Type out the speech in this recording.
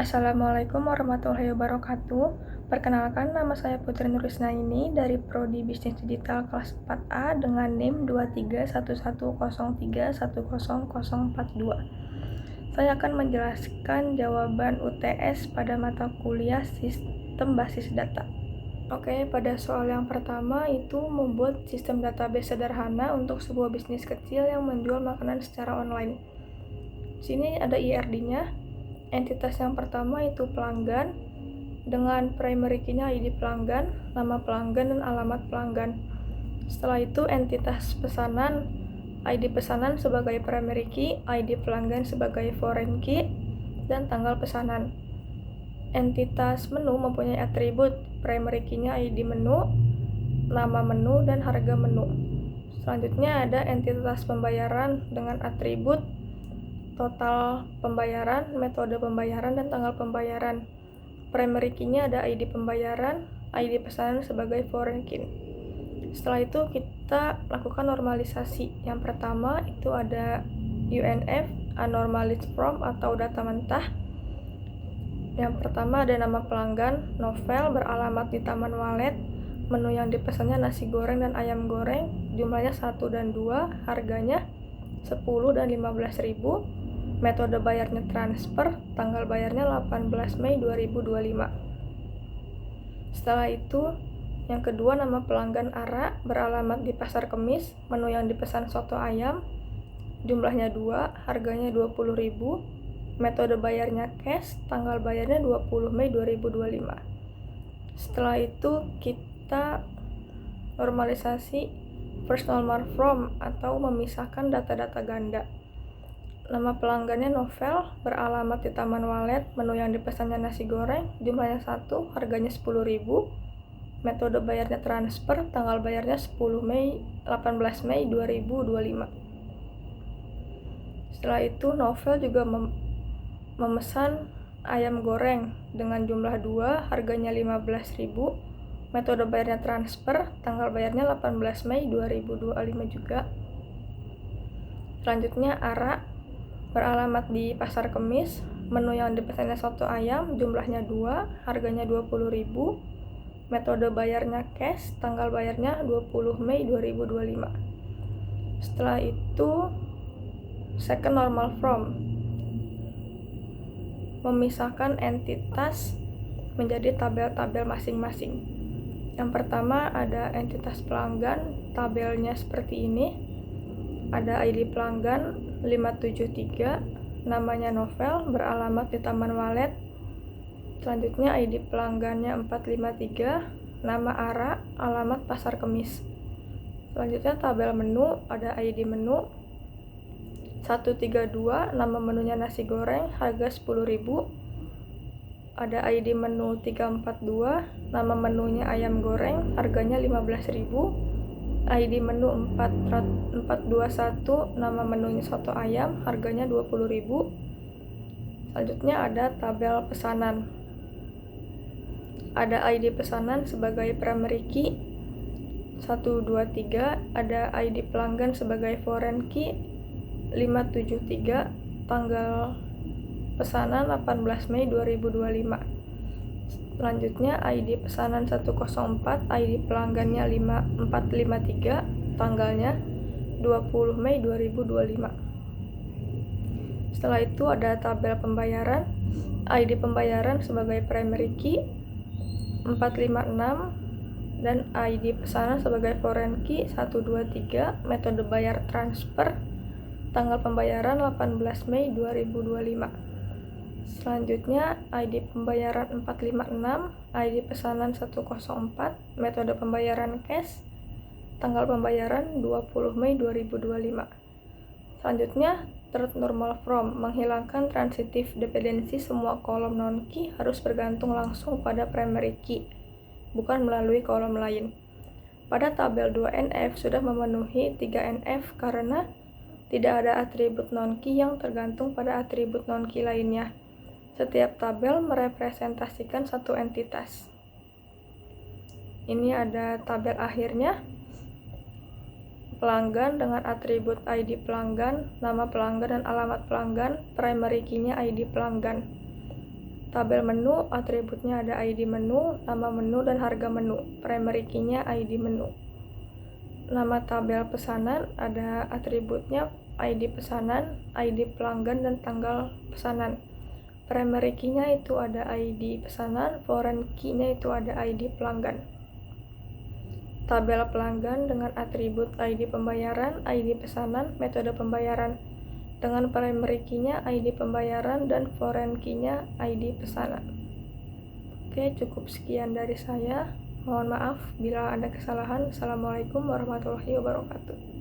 Assalamualaikum warahmatullahi wabarakatuh. Perkenalkan, nama saya Putri Nurisnaini dari Prodi Bisnis Digital kelas 4A dengan NIM 23110310042. Saya akan menjelaskan jawaban UTS pada mata kuliah Sistem Basis Data. Oke, pada soal yang pertama itu membuat sistem database sederhana untuk sebuah bisnis kecil yang menjual makanan secara online. Sini ada IRD-nya. Entitas yang pertama itu pelanggan dengan primary key-nya ID pelanggan, nama pelanggan, dan alamat pelanggan. Setelah itu entitas pesanan, ID pesanan sebagai primary key, ID pelanggan sebagai foreign key, dan tanggal pesanan. Entitas menu mempunyai atribut primary key-nya ID menu, nama menu, dan harga menu. Selanjutnya ada entitas pembayaran dengan atribut total pembayaran, metode pembayaran, dan tanggal pembayaran. Primary key-nya ada ID pembayaran, ID pesanan sebagai foreign key. Setelah itu kita lakukan normalisasi. Yang pertama itu ada UNF, Unnormalized From atau data mentah. Yang pertama ada nama pelanggan, novel, beralamat di Taman Walet, menu yang dipesannya nasi goreng dan ayam goreng, jumlahnya 1 dan 2, harganya 10 dan 15.000, metode bayarnya transfer, tanggal bayarnya 18 Mei 2025. Setelah itu, yang kedua nama pelanggan Ara, beralamat di Pasar Kemis, menu yang dipesan soto ayam, jumlahnya 2, harganya 20.000, metode bayarnya cash, tanggal bayarnya 20 Mei 2025. Setelah itu kita normalisasi first normal from atau memisahkan data-data ganda. Nama pelanggannya novel, beralamat di Taman Walet, menu yang dipesannya nasi goreng, jumlahnya 1, harganya 10.000, metode bayarnya transfer, tanggal bayarnya 18 Mei 2025. Setelah itu novel juga memesan ayam goreng dengan jumlah 2, harganya 15.000, metode bayarnya transfer, tanggal bayarnya 18 Mei 2025 juga. Selanjutnya Ara, beralamat di Pasar Kemis, menu yang dipesannya soto ayam, jumlahnya 2, harganya 20.000, metode bayarnya cash, tanggal bayarnya 20 Mei 2025. Setelah itu second normal from, memisahkan entitas menjadi tabel-tabel masing-masing. Yang pertama ada entitas pelanggan, tabelnya seperti ini. Ada ID pelanggan 573, namanya novel, beralamat di Taman Walet. Selanjutnya ID pelanggannya 453, nama Ara, alamat Pasar Kemis. Selanjutnya tabel menu, ada ID menu 132, nama menunya nasi goreng, harga 10.000. Ada ID menu 342, nama menunya ayam goreng, harganya 15.000. ID menu 421, nama menunya soto ayam, harganya 20.000. Selanjutnya ada tabel pesanan. Ada ID pesanan sebagai primary key 123, ada ID pelanggan sebagai foreign key 573, tanggal pesanan 18 Mei 2025. Selanjutnya ID pesanan 104, ID pelanggannya 5453, tanggalnya 20 Mei 2025. Setelah itu ada tabel pembayaran. ID pembayaran sebagai primary key 456 dan ID pesanan sebagai foreign key 123, metode bayar transfer, tanggal pembayaran 18 Mei 2025. Selanjutnya ID pembayaran 456, ID pesanan 104, metode pembayaran cash, tanggal pembayaran 20 Mei 2025. Selanjutnya third normal from, menghilangkan transitive dependency, semua kolom non-key harus bergantung langsung pada primary key, bukan melalui kolom lain. Pada tabel 2NF sudah memenuhi 3NF karena tidak ada atribut non-key yang tergantung pada atribut non-key lainnya. Setiap tabel merepresentasikan satu entitas. Ini ada tabel akhirnya. Pelanggan dengan atribut ID pelanggan, nama pelanggan, dan alamat pelanggan, primary key-nya ID pelanggan. Tabel menu, atributnya ada ID menu, nama menu, dan harga menu. Primary key-nya ID menu. Nama tabel pesanan, ada atributnya ID pesanan, ID pelanggan, dan tanggal pesanan. Primary key-nya itu ada ID pesanan, foreign key-nya itu ada ID pelanggan. Tabel pelanggan dengan atribut ID pembayaran, ID pesanan, metode pembayaran. Dengan primary key-nya ID pembayaran dan foreign key-nya ID pesanan. Oke, cukup sekian dari saya. Mohon maaf bila ada kesalahan. Assalamualaikum warahmatullahi wabarakatuh.